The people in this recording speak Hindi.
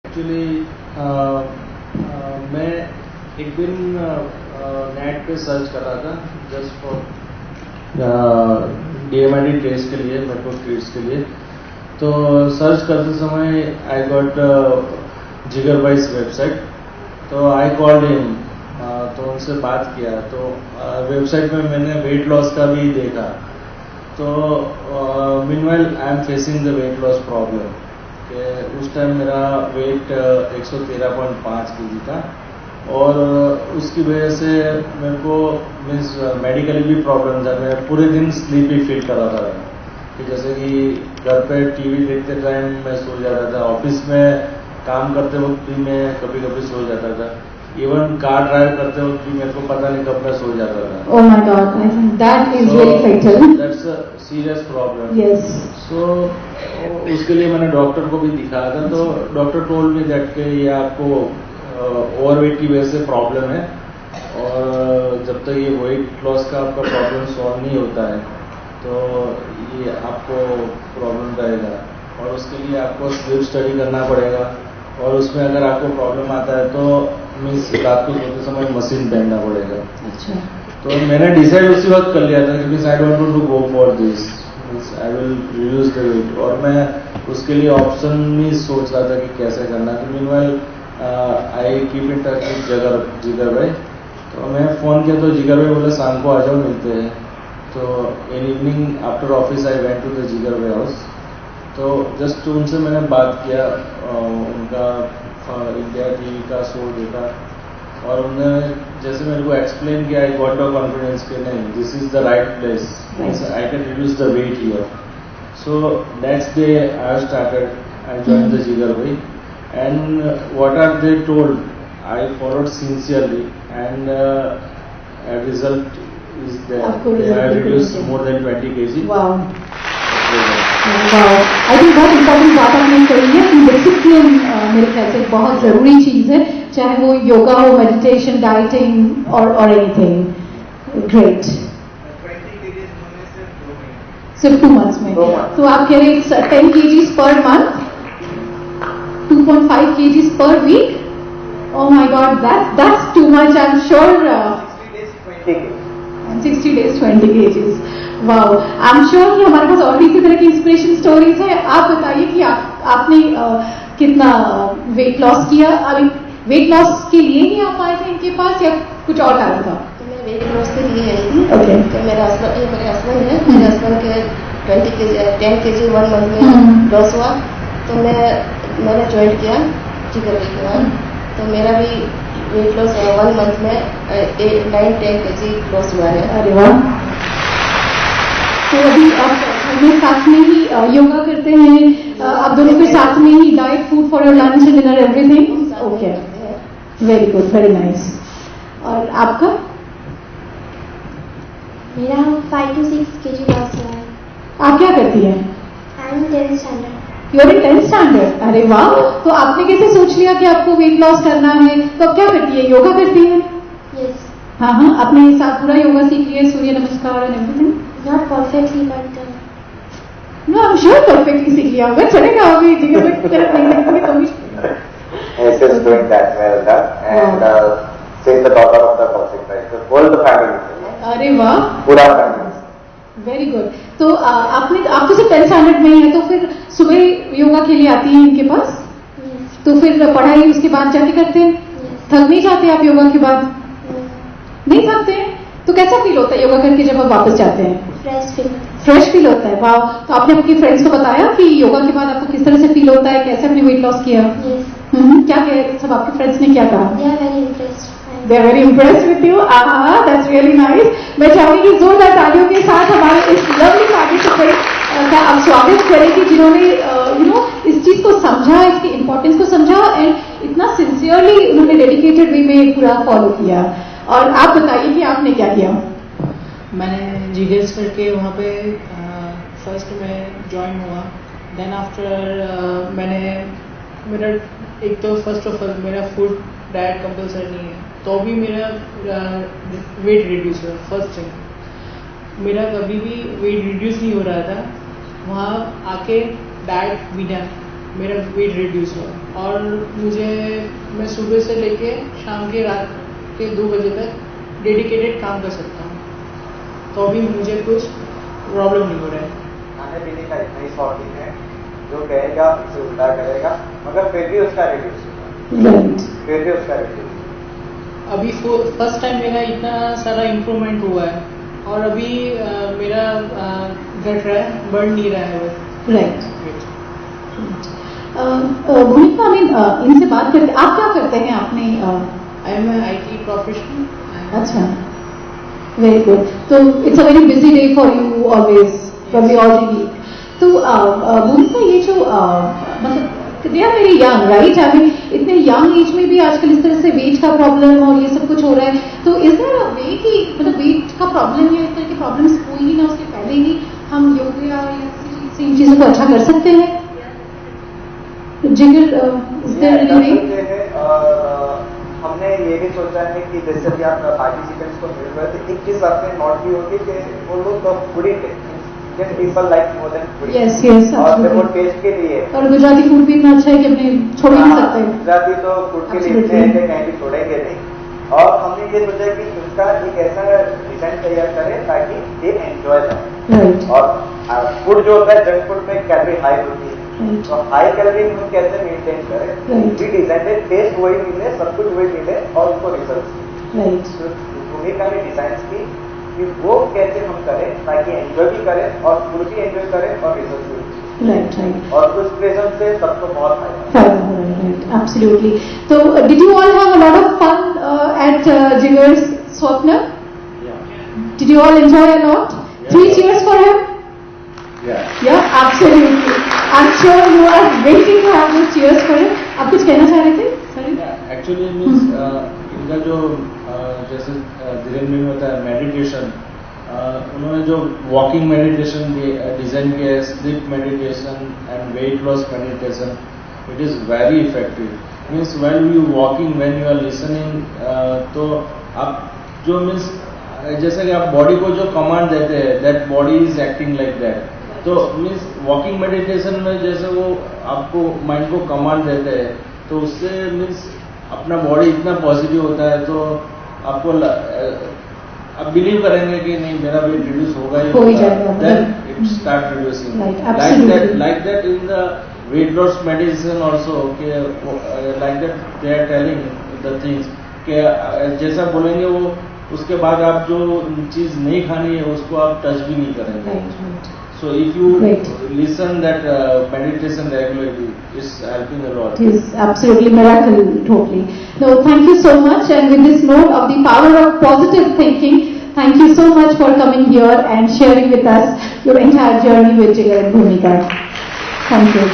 एक्चुअली मैं एक दिन नेट पे सर्च कर रहा था जस्ट फॉर DMID टेस्ट के लिए, मेरे को किड्स के लिए। तो सर्च करते समय आई गॉट जिगर भाई's वेबसाइट। तो आई कॉल्ड हिम, तो उनसे बात किया। तो वेबसाइट में मैंने वेट लॉस का भी देखा। तो meanwhile I am facing the weight loss problem कि उस टाइम मेरा वेट 113.5 kg था और उसकी वजह से मेरे को मीन्स मेडिकली भी प्रॉब्लम था। मैं पूरे दिन स्लीपी फील कर रहा था कि जैसे कि घर पे टीवी देखते टाइम मैं सो जाता था, ऑफिस में काम करते वक्त भी मैं कभी कभी सो जाता था, इवन कार ड्राइव करते वक्त भी मेरे को पता नहीं कब मैं सो जाता था। Oh my God, I think that is really fatal. That's a serious problem. Yes. So उसके लिए मैंने डॉक्टर को भी दिखाया था। तो डॉक्टर टोल्ड मी दैट कि ये आपको ओवरवेट की वजह से प्रॉब्लम है और जब तक ये वेट लॉस का आपका प्रॉब्लम सॉल्व नहीं होता है तो ये आपको प्रॉब्लम रहेगा और उसके लिए आपको स्लीप स्टडी करना पड़ेगा। और उसमें अगर आपको प्रॉब्लम आता है तो मीन्स रात को सोते समय मशीन पहनना पड़ेगा। अच्छा। तो मैंने डिसाइड उसी वक्त कर लिया था कि means I don't want to go for this, means I will reduce the weight. और मैं उसके लिए ऑप्शन नहीं सोच रहा था कि कैसे करना है। तो meanwhile I keep in touch with जिगर भाई। तो मैं फ़ोन किया तो जिगर भाई बोले शाम को आ जाओ, मिलते हैं। तो in evening after office I went to the Jigar bhai house. तो जस्ट उनसे मैंने बात किया, उनका इंडिया टीवी का शो देखा और उन्होंने जैसे मेरे को एक्सप्लेन किया, आई गॉट द कॉन्फिडेंस कि नहीं, this is the right place, I can reduce the weight here. So next day I started, I join the Jigar bhai and what are they told I followed sincerely and result is there. I reduce more than 20 kg। Wow. I think बहुत इंपॉर्टेंट बात आपने कही है कि डिसिप्लिन मेरे ख्याल से बहुत जरूरी चीज है, चाहे वो योगा हो, मेडिटेशन, डाइटिंग और एनीथिंग। ग्रेट। सिर्फ 2 months में। तो आप कह रहे हैं 10 kgs per month, 2.5 kgs per week. Oh my God, that's too much. I'm sure 60 days 20 kgs। Wow, I am sure कि हमारे पास और भी इसी तरह की इंस्पिरेशन स्टोरीज है। आप बताइए कि आपने कितना वेट लॉस किया? अभी वेट लॉस के लिए ही आप आए थे इनके पास या कुछ और कारण था? मैं वेट लॉस के लिए आई थी। ओके। तो मेरे हस्बैंड है, मेरे हस्बैंड के 10 kg 1 month में लॉस हुआ। तो मैंने ज्वाइन किया जिगर के बाद। तो मेरा भी वेट लॉस 1 month में 9-10 kg लॉस हुआ है। अरे वाह। तो अभी आप घर में साथ में ही योगा करते हैं, आप दोनों के साथ में ही diet, food for your lunch and dinner, everything? Okay, very good, very nice. और आपका? मेरा 5 to 6 kg लॉस हुआ है। आप क्या करती हैं? I am 10th standard। You're in 10th standard. अरे वाह। तो आपने कैसे सोच लिया कि आपको वेट लॉस करना है? तो आप क्या करती है? योगा करती है? यस। हाँ, आपने साथ पूरा योगा सीख लिया, Surya Namaskar and everything? Not perfectly but no, I am sure perfectly सीख लिया होगा। चलेगा अभी जिगर में तरफ नहीं कभी। Yes, is doing that well done, and she's the daughter of the Kaushik, right? So whole the family. अरे वाह, पूरा family. Very good. तो आप तो सिर्फ 10th स्टैंडर्ड में ही है, तो फिर सुबह योगा के लिए आती हैं इनके पास? यस। तो फिर पढ़ाई उसके बाद जाके करते हैं? यस। थक नहीं जाते आप योगा के बाद? नहीं थकते हैं? तो कैसा फील होता है योगा करके जब आप वापस जाते हैं? Fresh feel. फ्रेश फील होता है। वाह। तो आपने अपनी फ्रेंड्स को बताया कि योगा के बाद आपको किस तरह से फील होता है, कैसे आपने वेट लॉस किया? यस। क्या कहे सब आपके फ्रेंड्स ने क्या कहा? They are very impressed. They are very impressed with you. That's really nice. मैं चाहूंगी कि जोरदार तालियों के साथ हमारे इस लवली पार्टिसिपेंट का आप स्वागत करें कि जिन्होंने इस चीज को समझा, इसकी इम्पोर्टेंस को समझा एंड इतना सिंसियरली उन्होंने डेडिकेटेड वे में पूरा फॉलो किया। और आप बताइए कि आपने क्या किया? मैंने जीगर्स करके वहाँ पे फर्स्ट में ज्वाइन हुआ। देन आफ्टर मेरा एक तो फर्स्ट ऑफ ऑल मेरा फूड डाइट कंपल्सरी नहीं है, तो भी मेरा वेट रिड्यूस हुआ। फर्स्ट थिंग, मेरा कभी भी वेट रिड्यूस नहीं हो रहा था। वहाँ आके डाइट बिना मेरा वेट रिड्यूस हुआ और मैं सुबह से लेके शाम के रात के 2 बजे तक डेडिकेटेड काम कर सकता हूँ, तो अभी मुझे कुछ प्रॉब्लम नहीं हो रहा है। खाने पीने का इतना ही शौकीन है, जो कहेगा उसे उल्टा करेगा, मगर फिर भी उसका रिड्यूस होगा। अभी फर्स्ट टाइम मेरा इतना सारा इम्प्रूवमेंट हुआ है और अभी मेरा घट रहा है, बढ़ नहीं रहा है बस। राइट। भूमिका में इनसे बात करते, आप क्या करते हैं अपने? I am IT professional. अच्छा, वेरी गुड। तो it's a very busy day for you always, for we already. तो भूमिका, ये जो मतलब they are very young, right? I mean इतने यंग एज में भी आजकल इस तरह से वेट का प्रॉब्लम और ये सब कुछ हो रहा है, तो इज देयर अ वे कि मतलब वेट का प्रॉब्लम या इस तरह के प्रॉब्लम्स कोई ही ना उसके पहले ही हम योगा या इन चीजों को अच्छा कर सकते हैं? जिगर हमने ये भी सोचा है कि जैसे भी आप पार्टिसिपेंट्स को मिल रहे थे, एक चीज आपने नोट की होगी कि वो लोग फूड ही people like more than food. Yes yes, और वो टेस्ट के लिए, और गुजराती फूड भी इतना अच्छा है कि अपने छोड़ ही नहीं सकते। गुजराती तो फूड के लिए इतने हैं कि कहीं भी छोड़ेंगे नहीं। और हमने ये सोचा कि उसका एक ऐसा डिजाइन तैयार करें ताकि ये एंजॉय करें। और फूड जो होता है, जंक फूड में कैलोरी हाई होती है, तो हाई कैलोरी हम कैसे मेंटेन करें, ये डिजाइन टेस्ट वही मिले, सब कुछ वही मिले और उनको रिजल्ट। भूमिका में डिजाइन की कि वो कैसे हम करें ताकि एंजॉय भी करें और फूड भी एंजॉय करें और रिजल्ट भी। राइट। और उस रीजन से सबको बहुत फायदा हो रहा है। Absolutely. So, did you all have a lot of fun at Jigar's Swapna? Yeah. Did you all enjoy a lot? Yeah. 3 cheers for him. Yeah, absolutely. I'm sure you are waiting to have those cheers for him. आप कुछ कहना चाह रहे थे? Sorry. एक्चुअली मीन्स इनका जो जैसे धीरेन्द्र में होता है मेडिटेशन, उन्होंने जो वॉकिंग मेडिटेशन डिजाइन किया है, sleep meditation and weight loss meditation, it is very effective. Means when you walking, when you are listening, तो आप जो मीन्स जैसे कि आप बॉडी को जो कमांड देते हैं, that body is acting like that. तो मीन्स वॉकिंग मेडिटेशन में जैसे वो आपको माइंड को कमांड देते हैं, तो उससे मीन्स अपना बॉडी इतना पॉजिटिव होता है, तो आपको आप बिलीव करेंगे कि नहीं मेरा वेट रिड्यूस होगा ही होगा, then it start reducing like that in the weight loss medicine also, like that they are telling the things कि जैसा बोलेंगे वो, उसके बाद आप जो चीज नहीं खानी है उसको आप टच भी नहीं करेंगे। So if you listen that meditation regularly, is helping a lot. It is absolutely miracle, totally. No, thank you so much. And with this note of the power of positive thinking, thank you so much for coming here and sharing with us your entire journey with Jigar and Bhumika. Thank you.